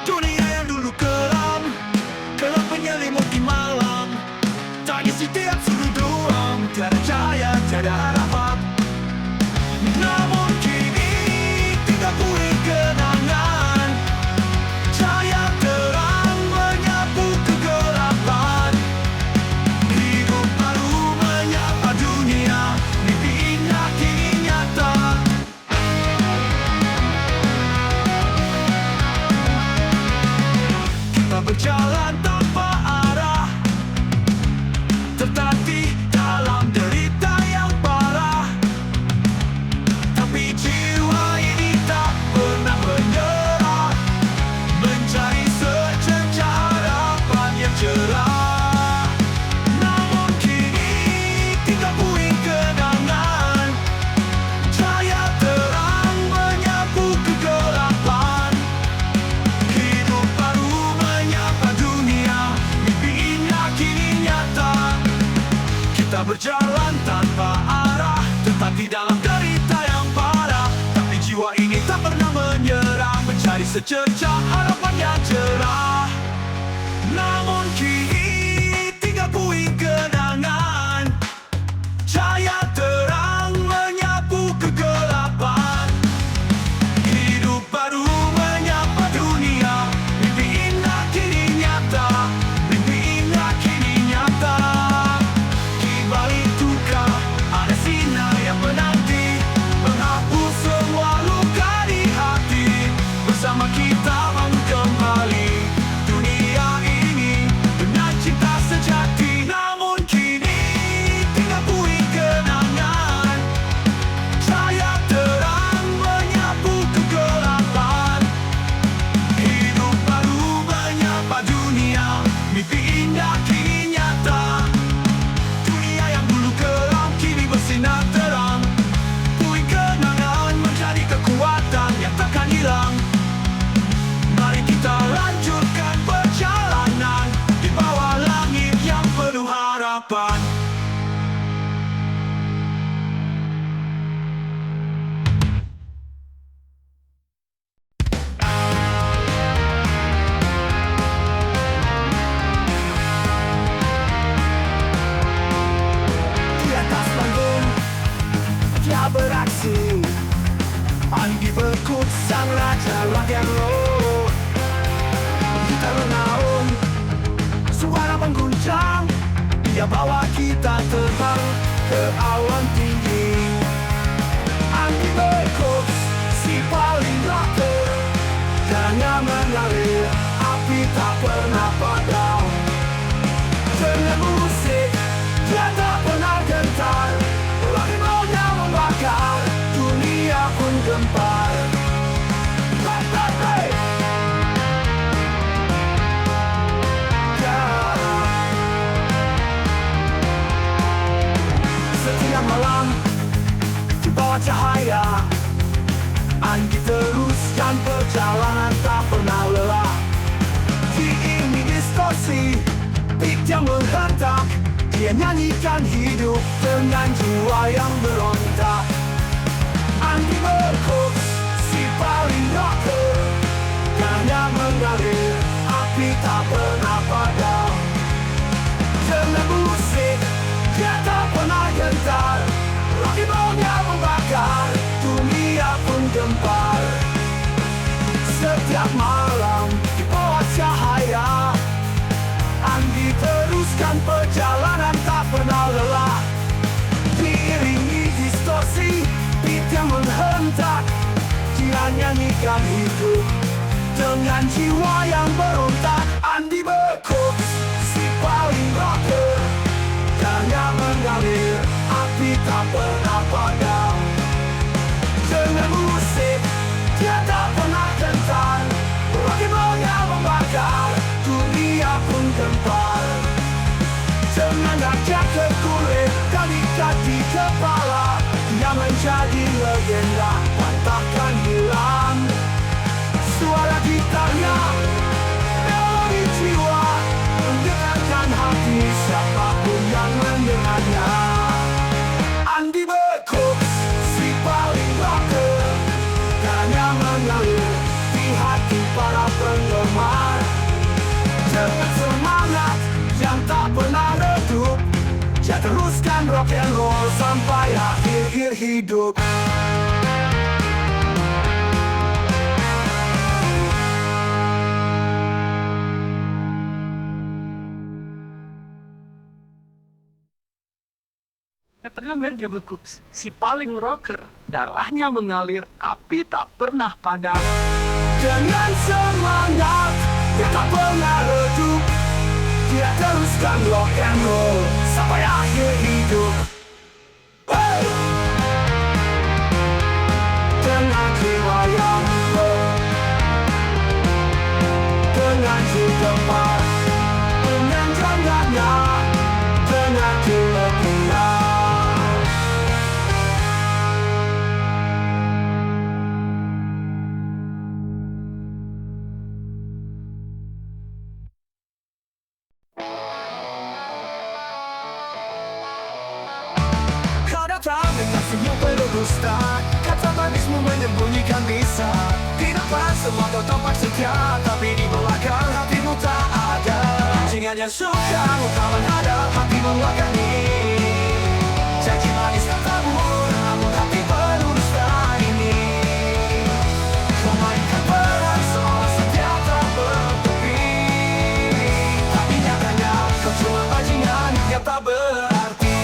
Dunia yang dulu kelam, gelap menyelimuti malam. Tangis di tiap sudut ruang, tiada cahaya, tiada harapan. Namun kini tinggal puing kenangan. Cahaya terang menyapu kegelapan. Hidup baru menyapa dunia, mimpi indah kini nyata. Kita berjalan tanpa arah, tertatih dalam derita yang parah. Tapi jiwa ini tak pernah menyerah, mencari secercah harapan yang cerah. Namun kini tinggal puing kenangan. Cahaya terang menyapu kegelapan. Hidup baru menyapa dunia, mimpi indah kini nyata. Kita berjalan tanpa arah, tetapi dalam derita yang parah. Tapi jiwa ini tak pernah menyerah, mencari secercah harapan yang cerah. Namun kini tinggal puing kenangan. Cahaya terang menyapu kegelapan. Hidup baru menyapa dunia, mimpi indah kini nyata. Mimpi indah kini nyata. Di balik duka ada sinar yang menanti, menghapus semua luka di hati. Bersama kita bangun kembali dunia ini dengan cinta sejati. Namun kini tinggal puing kenangan. Cahaya terang menyapu kegelapan. Hidup baru menyapa dunia, mimpi indah kini nyata. Dunia yang dulu kelam kini bersinar terang. Puing kenangan menjadi kekuatan yang takkan hilang. Mari kita lanjutkan perjalanan di bawah langit yang penuh harapan. Di atas panggung dia beraksi, Andi Berkut sang raja rock and roll. Kita menaung, suara mengguncang, dia bawa kita terbang ke awan tinggi. Andi Berkut si paling rocker, dananya mengalir, api tak pernah padam. Dengan musik dia tak pernah gentar, ritmenya membakar, dunia pun gempar. Hey! Setiap malam di bawah cahaya, Andi teruskan perjalanan tak pernah lelah. Diiringi distorsi, beat yang menghentak, dia nyanyikan hidup dengan jiwa yang berontak. Andi Berkut si paling rocker, dananya mengalir, api tak pernah padam. Dengan musik dia tak pernah gentar, rock'n'rollnya membakar, dunia pun gempar. Setiap malam di bawah cahaya, Andi teruskan perjalanan tak pernah lelah. Diiringi distorsi, beat yang menghentak, dia nyanyikan hidup dengan jiwa yang berontak. Andi Berkut si paling rocker, dananya mengalir, api tak pernah padam. Dengan musik dia tak pernah gentar, rock'n'rollnya membakar, dunia pun gempar. Dengan raja kekulit dan ikat di kepala, dia menjadi legenda, takkan hilang. Suara gitarnya melodi jiwa, menggerakkan hati siapapun yang mendengarnya. Andi Berkut si paling rocker, dananya mengalir di hati para penggemar. rock and roll sampai akhir hidup. Katanya dia beku, si paling rocker, darahnya mengalir, api tak pernah padam. Dengan semangat, dia tak pernah redup. Dia teruskan rock and roll sampai akhir hidup. Hey! Dengan jiwa yang dengan kedepan, dengan jangannya, dengan kelebihan. Kau datang dengan senyum penuh dusta, kata manismu menyembunyikan bisa. Di depan semua kau tampak setia, tapi di belakang hatimu tak ada. Jangan yang suka kau menghadap, hati melakani. Janji manis katamu, namun hati penuh dusta ini. Kau mainkan peran seolah setia tak bertepi, tapi nyatanya kau cuma bajingan yang tak berarti.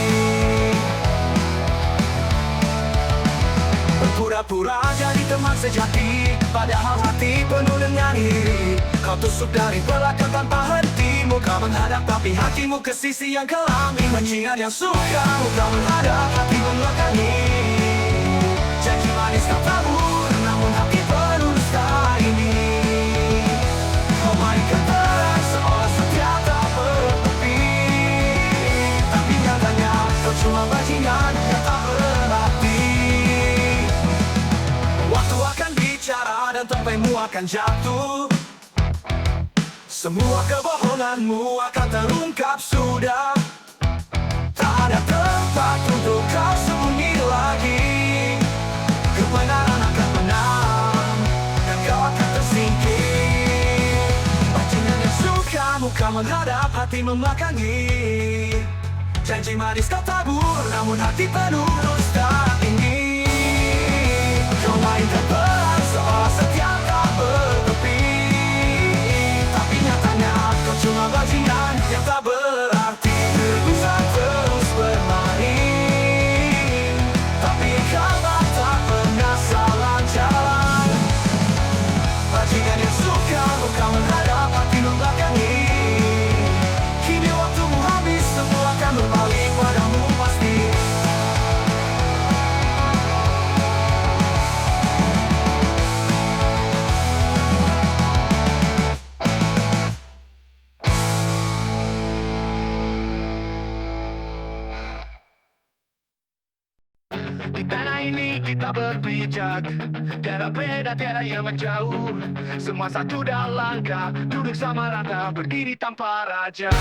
Pura-pura jadi teman sejati, padahal hati penuh dengan iri. Kau tusuk dari belakang tanpa henti, muka menghadap tapi hatimu ke sisi yang kelam. Bajingan yang suka muka menghadap, hati melakani. Janji manis kau tabur, namun hati penuh dusta ini. Kau mainkan peran seolah setia tak bertepi, tapi nyatanya kau cuma bajingan yang tak berarti. Waktu akan bicara dan topengmu akan jatuh. Semua kebohonganmu akan terungkap sudah. Tak ada tempat untuk kau sembunyi lagi. Kebenaran akan menang dan kau akan tersingkir. Bajingan yang suka muka menghadap, hati membelakangi. Janji manis kau tabur, namun hati penuh dusta tinggi. Kau mainkan peran seolah setia tak bertepi, tapi nyatanya kau cuma bajingan yang tak berarti. Bisa terus bermain, tapi kau tak pernah salah jalan. Bajingan yang suka muka menghadap, hati membelakangi. Kini waktumu habis, semua akan berbalik padamu pasti. Di tanah ini kita berpijak, tiada beda, tiada yang menjauh. Semua satu dalam langkah, duduk sama rata, berdiri tanpa raja.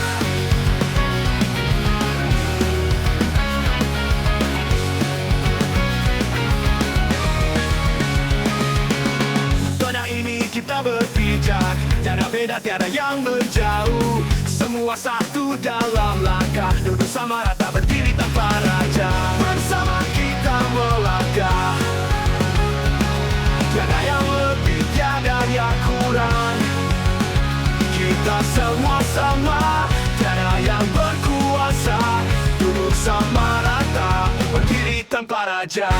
Tanah ini kita berpijak, tiada beda, tiada yang menjauh. Semua satu dalam langkah, duduk sama rata, berdiri tanpa raja. Bersama kita melangkah, tiada yang lebih, tiada yang kurang. Kita semua sama, tiada yang berkuasa. Duduk sama rata, berdiri tanpa raja.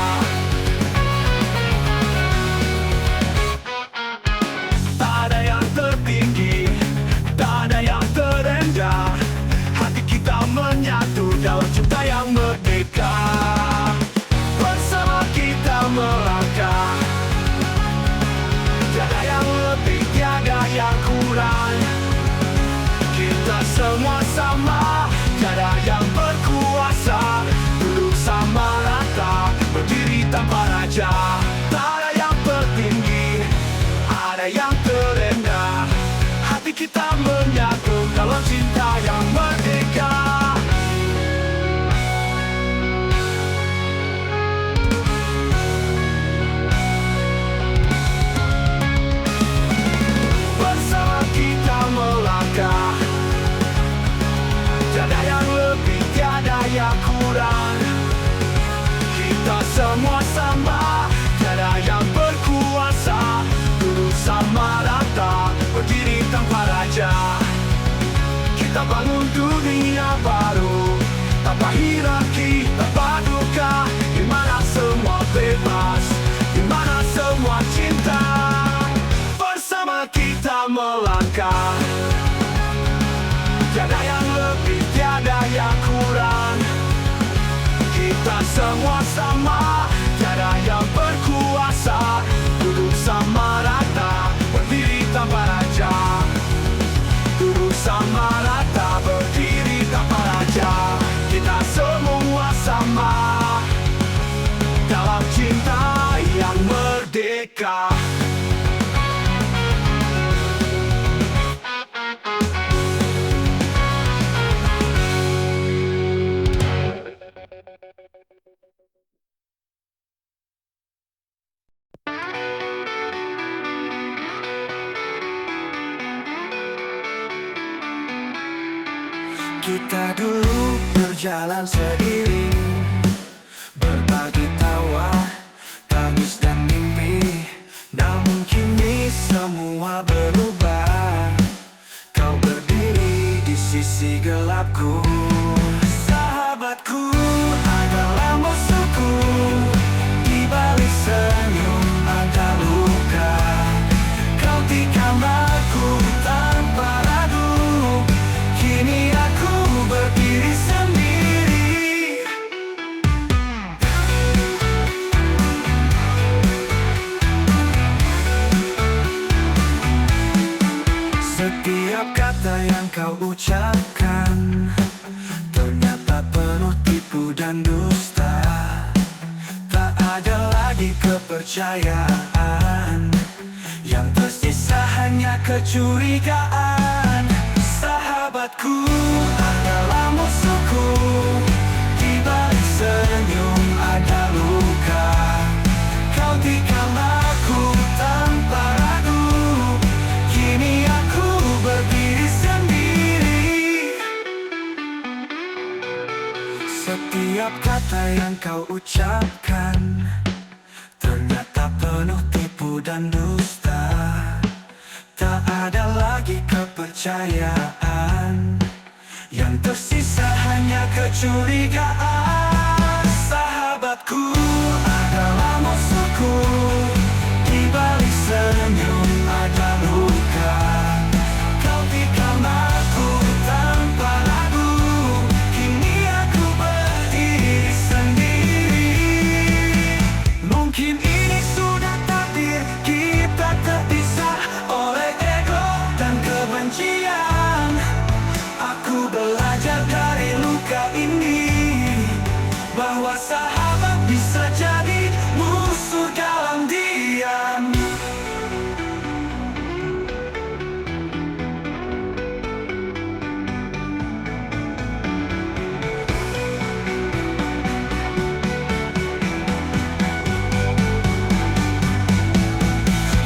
Tak ada yang tertinggi, tak ada yang terendah. Hati kita menyatu dalam cinta yang merdeka. Bersama kita melangkah, tiada yang lebih, tiada yang kurang. Kita semua sama, tiada yang berkuasa. Duduk sama rata, berdiri tanpa raja. Tak ada yang tertinggi, ada yang terendah. Hati kita menyatu dalam cinta yang merdeka. Bersama kita melangkah, tiada yang lebih, tiada yang kurang. merdeka. Kita dulu berjalan seiring, berbagi tawa, tangis dan mimpi. Namun kini semua berubah. Kau berdiri di sisi gelapku. Sahabatku adalah musuhku. Di balik senyum ada luka. Kau tikam aku tanpa ragu. Kini aku berdiri sendiri. Setiap kata yang kau ucapkan ternyata penuh tipu dan dusta. Tak ada lagi kepercayaan, yang tersisa hanya kecurigaan. Sahabatku adalah musuhku. Di balik senyum ada luka. Kau tikam aku tanpa ragu. Kini aku berdiri sendiri. Setiap kata yang kau ucapkan ternyata penuh tipu dan dusta. Tak ada lagi kepercayaan, yang tersisa hanya kecurigaan. Sahabatku adalah musuhku. Di balik senyum ada luka. Kau tikam aku tanpa ragu. Kini aku berdiri sendiri. Mungkin ini sudah takdir kita terpisah oleh ego dan kebencian. Aku belajar dari luka ini, bahwa sahabat bisa jadi musuh dalam diam.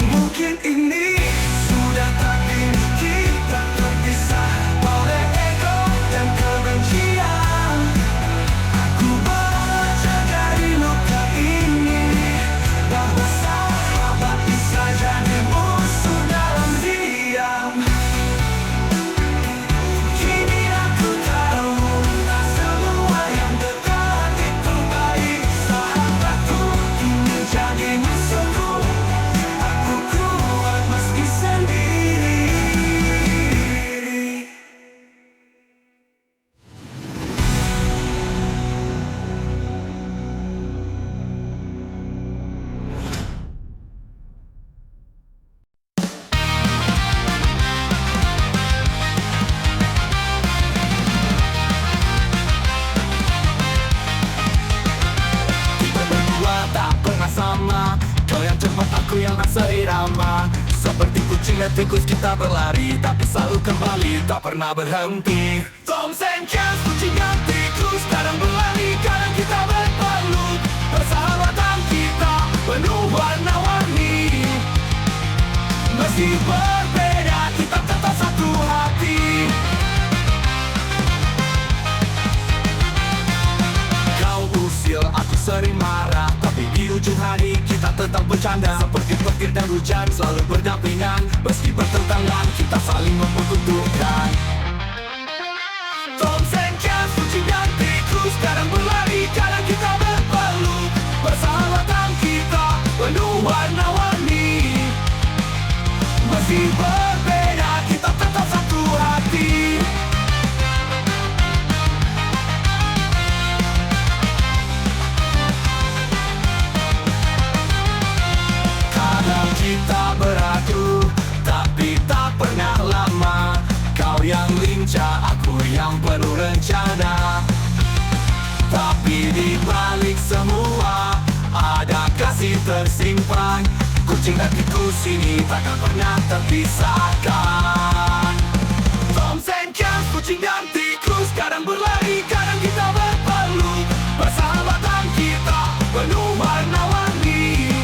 Mungkin ini sudah takdir kita terpisah oleh ego dan kebencian. Aku belajar dari luka ini, bahwa sahabat bisa jadi musuh dalam diam. Kini aku tahu tak semua yang dekat itu baik. Sahabatku kini jadi musuhku. Aku kuat meski sendiri. Kita berdua tak pernah sama. Kau yang cepat, aku yang tak seirama. Seperti kucing dan tikus kita berlari, tapi selalu kembali, tak pernah berhenti. Tom and Jerry, kucing dan tikus kadang berlari, kadang kita berpeluk. Persahabatan kita penuh warna-warni. Meski berbeda, kita tetap satu hati. Kau usil, aku sering marah, tapi di ujung hari kita tetap bercanda. Seperti petir dan hujan selalu berdampingan. Meski bertentangan, kita saling membutuhkan. Tom and Jerry, kucing dan tikus kadang berlari, kadang kita berpeluk. Persahabatan kita penuh warna-warni. Meski berbeda, kita tetap satu hati. Kadang kita beradu, tapi tak pernah lama. Kau yang lincah, aku yang penuh rencana. Tapi di balik semua ada kasih masih tersimpan. Kucing dan tikus ini takkan pernah terpisahkan. Tom and Jerry, kucing dan tikus, kadang berlari, kadang kita berpeluk. Persahabatan kita penuh warna-warni.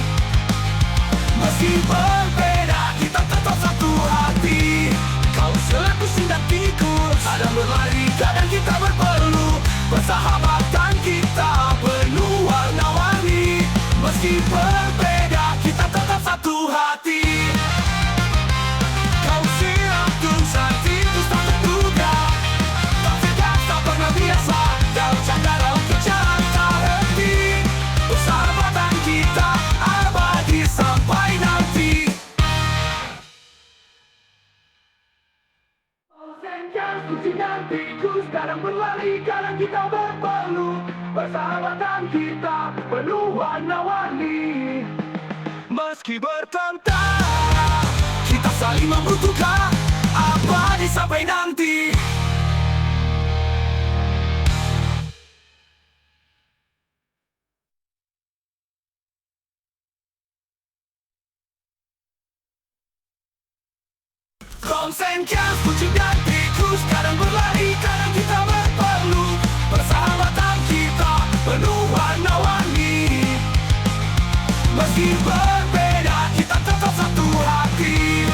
Meski berbeda, kita tetap satu hati. Kau selek kucing dan tikus, kadang berlari, kadang kita berpeluk. Persahabatan kita penuh warna-warni. Meski berbeda, kita tetap satu hati. Kau siap tulisan tikus tak terduga. Tak sedang, tak pernah biasa. Dalam canda, dalam kejaran tak henti. Persahabatan kita abadi sampai nanti. Kucing dan tikus, kadang berlari, kadang kita berpeluk. Persahabatan kita penuh warna-warni. Meski bertentang, kita saling membutuhkan, abadi sampai nanti. Tom and Jerry, kucing dan tikus, kadang berlari, kadang kita berpeluk. Persahabatan kita penuh warna-warni. Meski berbeda, kita tetap satu hati.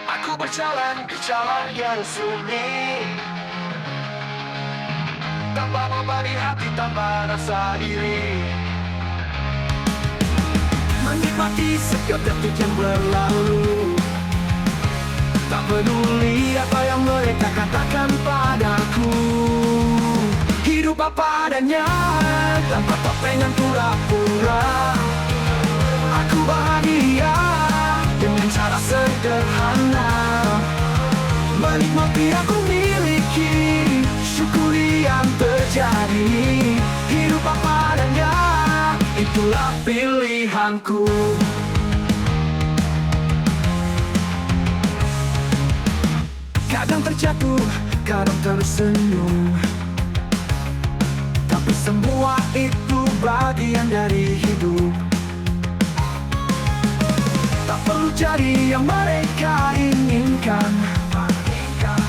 Aku berjalan di jalan yang sunyi, tanpa beban di hati, tanpa rasa iri. Menikmati setiap detik yang berlalu, tak peduli apa yang mereka katakan padaku. Hidup apa adanya, tanpa topeng pura-pura. Aku bahagia dengan cara sederhana. Menikmati aku miliki, syukuri yang terjadi. Hidup apa adanya, itulah pilihanku. Kadang terjatuh, kadang tersenyum, tapi semua itu bagian dari hidup. Tak perlu jadi yang mereka inginkan.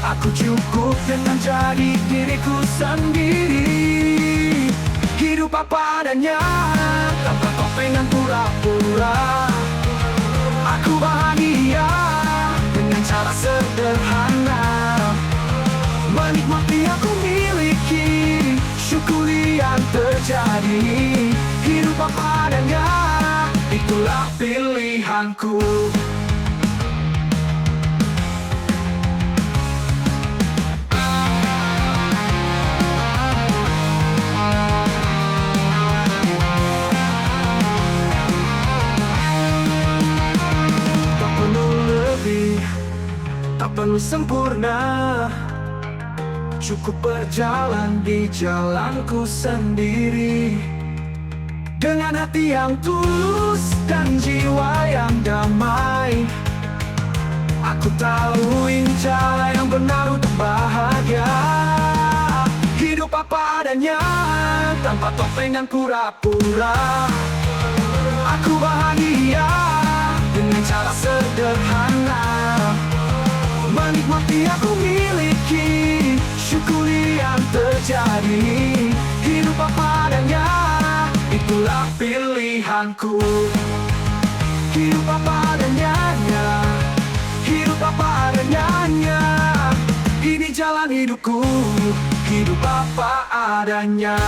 Aku cukup dengan jadi diriku sendiri. Hidup apa adanya, tanpa topeng dan pura-pura. Aku bahagia dengan cara sederhana. Menikmati aku miliki, syukuri yang terjadi. Hidup apa adanya, itulah pilihanku. Tak perlu lebih, tak perlu sempurna. Cukup berjalan di jalanku sendiri, dengan hati yang tulus dan jiwa yang damai. Aku tahu ini cara yang benar untuk bahagia. Hidup apa adanya, tanpa topeng dan pura-pura. Aku bahagia dengan cara sederhana. Menikmati aku miliki, syukuri yang terjadi. Hidup apa adanya, itulah pilihanku. Hidup apa adanya, hidup apa adanya. Ini jalan hidupku, hidup apa adanya.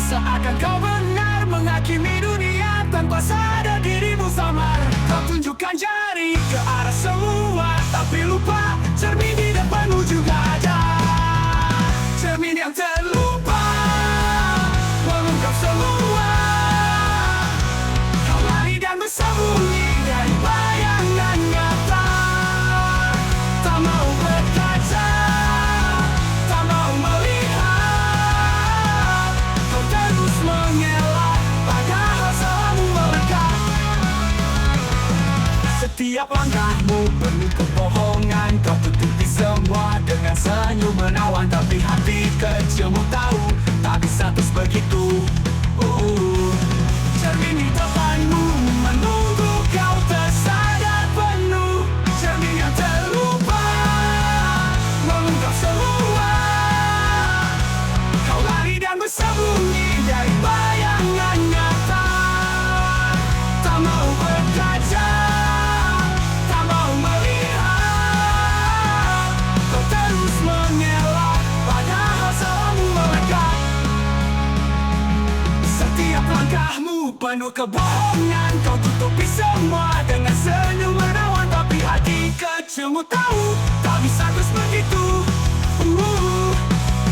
Seakan kau benar menghakimi dunia tanpa sadar dirimu samar. Kau tunjukkan jari ke arah semua, tapi lupa cermin di depanmu juga ada. Cermin yang terlupa. Setiap langkahmu penuh kebohongan, kau tutupi semua dengan senyum menawan. Tapi hati kecilmu tahu, tak bisa terus begitu. Cermin di depanmu menunggu kau tersadar penuh. Cermin yang terlupa mengungkap semua. Kau lari dan bersembunyi dari bayangan nyata. Tak mau berkaca, tak mau melihat. Kau terus mengelak padahal salahmu melekat. Setiap langkahmu penuh kebohongan, kau tutupi semua dengan senyum menawan. Tapi hati kecilmu tahu, tak bisa terus begitu.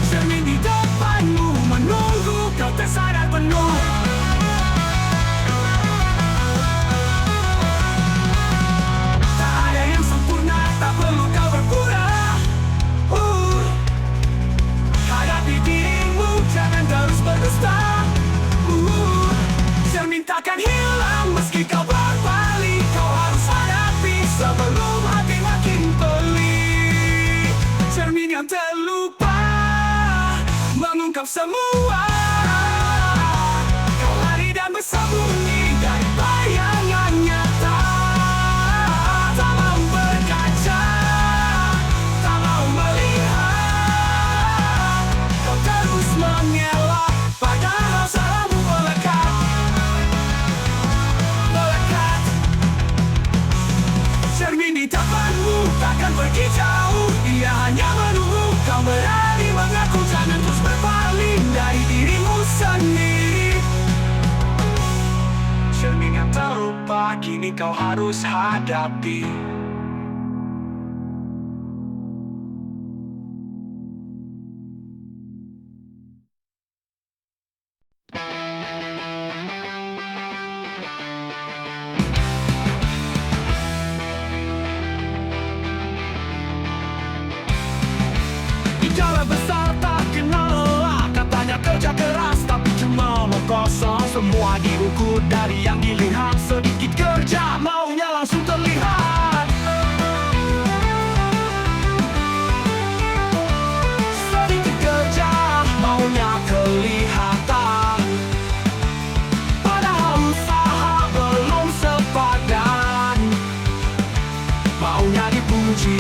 Cermin di depanmu menunggu kau tersadar penuh. Tak ada yang sempurna, tak perlu kau berpura. Hadapi dirimu, jangan terus berdusta. Cermin takkan hilang meski kau berbalik. Kau harus hadapi sebelum hati makin pelik. Cermin yang terlupa mengungkap semua. Kau lari dan bersembunyi dari bayangan nyata. Tak mau berkaca, tak mau melihat. Kau terus mengelak padahal salahmu melekat. Cermin di depanmu takkan pergi jauh. Dia hanya menunggu kau berani mengaku. Jangan terus berpaling dari dirimu sendiri. Cermin yang terlupa kini kau harus hadapi. Bicara besar tak kenal lelah, katanya kerja keras tapi cuma mau kosong. Semua diukur dari yang dilihat, sedikit kerja maunya langsung terlihat. Sedikit kerja maunya kelihatan, padahal usaha belum sepadan. Maunya dipuji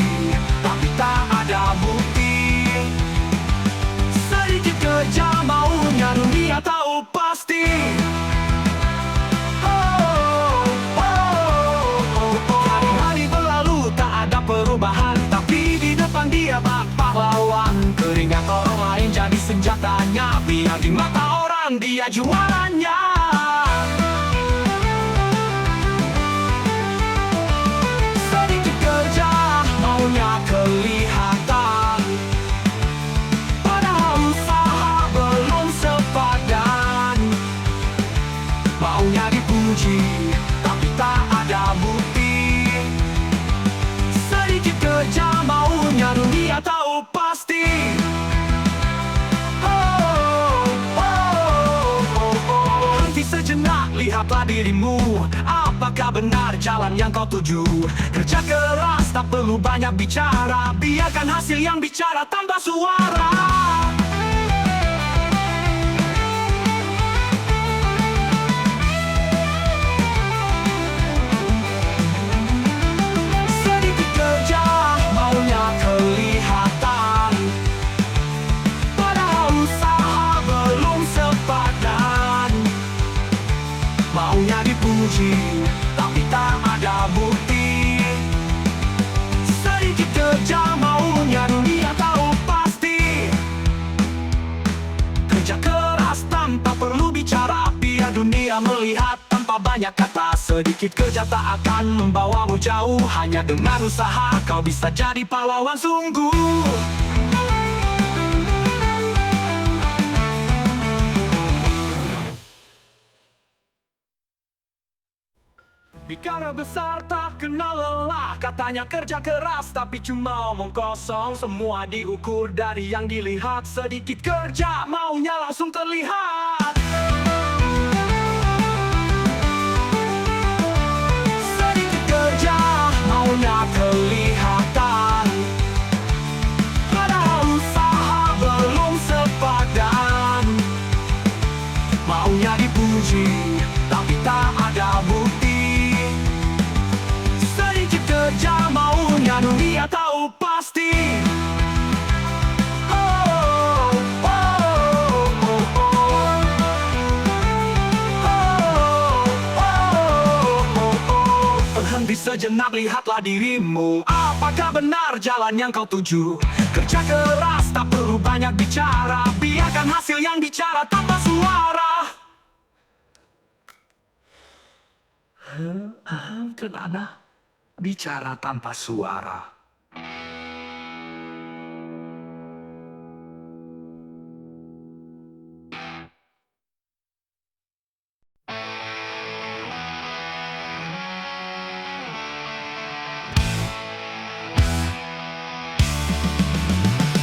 tapi tak ada bukti. Sedikit kerja maunya dunia tahu pasti. Hari-hari berlalu tak ada perubahan, tapi di depan dia bak pahlawan. Keringat orang lain jadi senjatanya, biar di mata orang dia juaranya. Sedikit kerja maunya kelihatan, padahal usaha belum sepadan. Maunya dipuji tapi tak ada bukti. Sedikit kerja maunya dunia tahu pasti. Berhenti sejenak, lihatlah dirimu. Apakah benar jalan yang kau tuju? Kerja keras tak perlu banyak bicara, biarkan hasil yang bicara tanpa suara. Sedikit kerja maunya kelihatan, padahal usaha belum sepadan. Maunya dipuji tapi tak ada bukti. Sedikit kerja maunya dunia tahu pasti. Kerja keras tanpa perlu bicara, biar dunia melihat tanpa banyak kata. Sedikit kerja tak akan membawamu jauh, hanya dengan usaha kau bisa jadi pahlawan sungguh. Bicara besar tak kenal lelah, katanya kerja keras tapi cuma omong kosong. Semua diukur dari yang dilihat, sedikit kerja maunya langsung terlihat. Sedikit kerja dipuji, tapi tak ada bukti. Sedikit kerja maunya dunia tahu pasti. Berhenti sejenak, lihatlah dirimu. Apakah benar jalan yang kau tuju? Kerja keras, tak perlu banyak bicara. Biarkan hasil yang bicara tanpa suara. Kenapa bicara tanpa suara?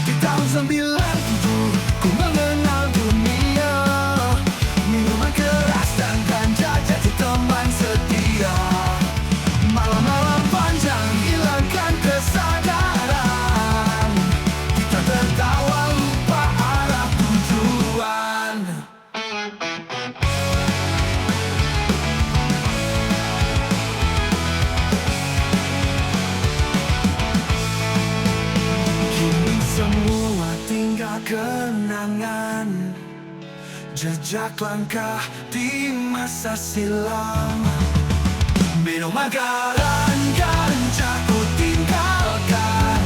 Di tahun 97 ku mengenal dunia. Minuman keras dan ganja jadi teman setia. Malam-malam panjang hilangkan kesadaran. Kita tertawa lupa arah tujuan. Kini semua tinggal kenangan, jejak langkah di masa silam. Minuman garam ganja ku tinggalkan,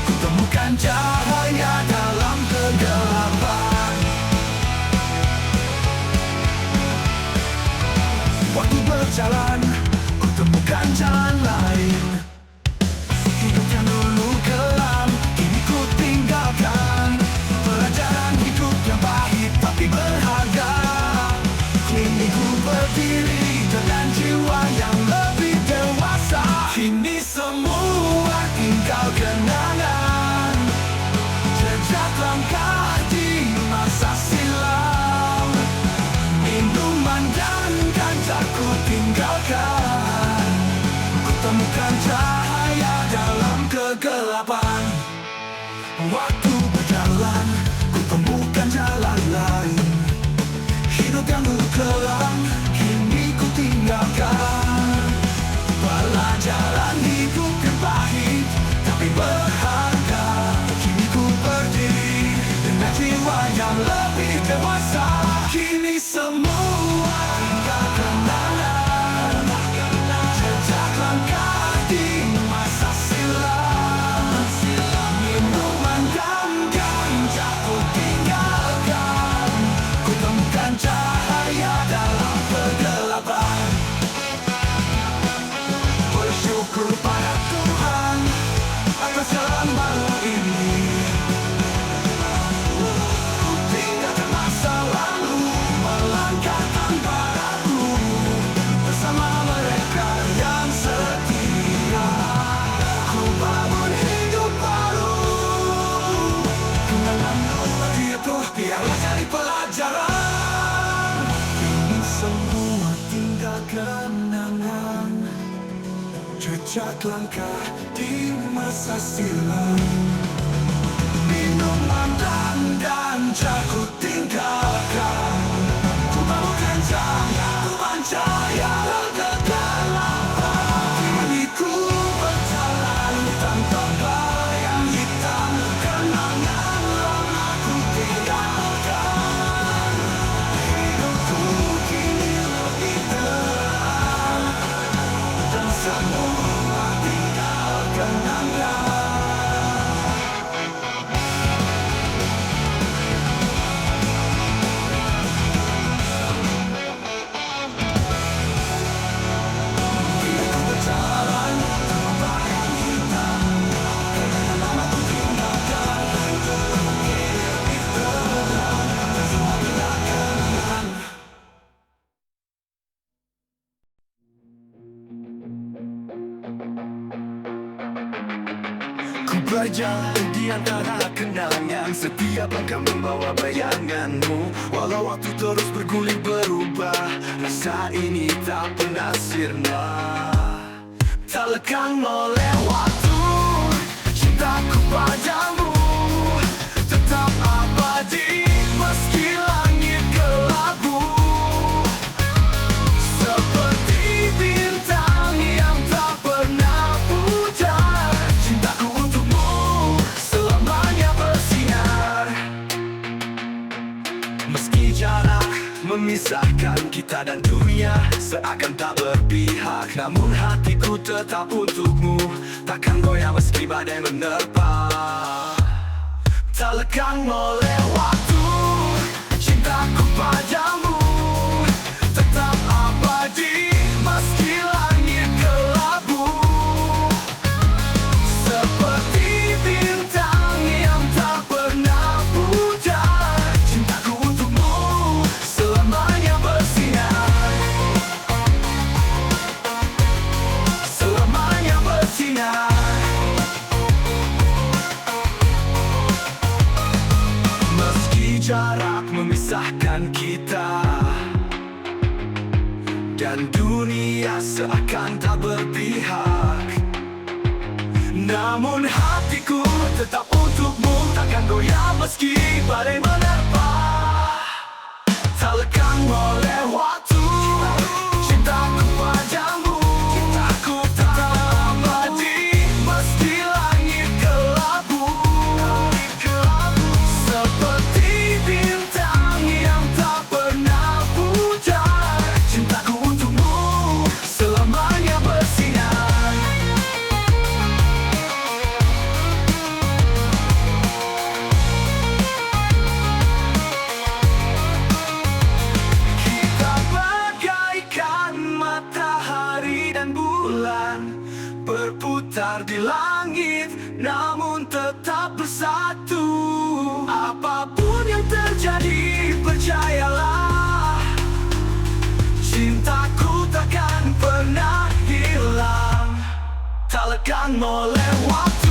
ku temukan cahaya dalam kegelapan. Waktu berjalan, ku temukan jalan lain. Hidup yang dulu kelam, kini ku tinggalkan. Pelajaran hidup yang pahit tapi berharga. Kini ku berdiri dengan jiwa yang lebih dewasa. Kini semua tinggal kenangan, jejak langkah di masa silam. Minuman dan ganja ku tinggalkan, ku temukan cahaya dalam kegelapan. Waktu berjalan, ku temukan jalan lain. Hidup yang dulu kelam, kini ku tinggalkan. Pelajaran hidup yang pahit tapi berharga. Kini ku berdiri dengan jiwa yang lebih dewasa. Kini semua tinggal kenangan, jejak langkah di masa silam. Minuman dan ganja ku tinggalkan, ku temukan cahaya dalam kegelapan. Bersyukur pada Tuhan atas jalan baru ini. Ku tinggalkan masa lalu, melangkahkan baru bersama mereka yang setia. Ku bangun hidup baru, kenangan seperti itu biarlah jadi pelajaran. Ini semua tinggal kenangan, jejak langkah di masa silam. Minuman dan ganja ku tinggalkan, ku bangunkan cahaya kegelapan. Kini ku berjalan tanpa bayang hitam, kenangan lama ku tinggalkan. Hidupku kini lebih terang, dan semua tinggal kenangan. Kini ku berjalan tanpa bayang hitam, kenangan lama ku tinggalkan. Hidupku kini lebih terang, dan semua tinggal kenangan. Ku berjalan di antara kenangan, setiap langkah membawa bayanganmu. Walau waktu terus bergulir berubah, rasa ini tak pernah sirna. Tak lekang oleh waktu, cintaku padamu tetap abadi meski langit kelabu. memisahkan kita dan dunia seakan tak berpihak. Namun hatiku tetap untukmu, takkan goyah meski badai menerpa. Tak lekang oleh waktu, cintaku padamu tetap abadi meski langit kelabu. Seperti bintang yang tak pernah pudar, cintaku untukmu selamanya bersinar. Selamanya bersinar. Meski jarak memisahkan kita dan dunia seakan tak berpihak, namun hatiku tetap untukmu, takkan goyah meski badai menerpa. Tak lekang oleh waktu, cintaku padamu tetap abadi meski langit kelabu. Seperti bintang yang tak pernah pudar, cintaku untukmu selamanya bersinar. Kita bagaikan matahari dan bulan, berputar di langit namun tetap bersatu. Apapun yang terjadi, percayalah, cintaku takkan pernah hilang. Tak lekang oleh waktu,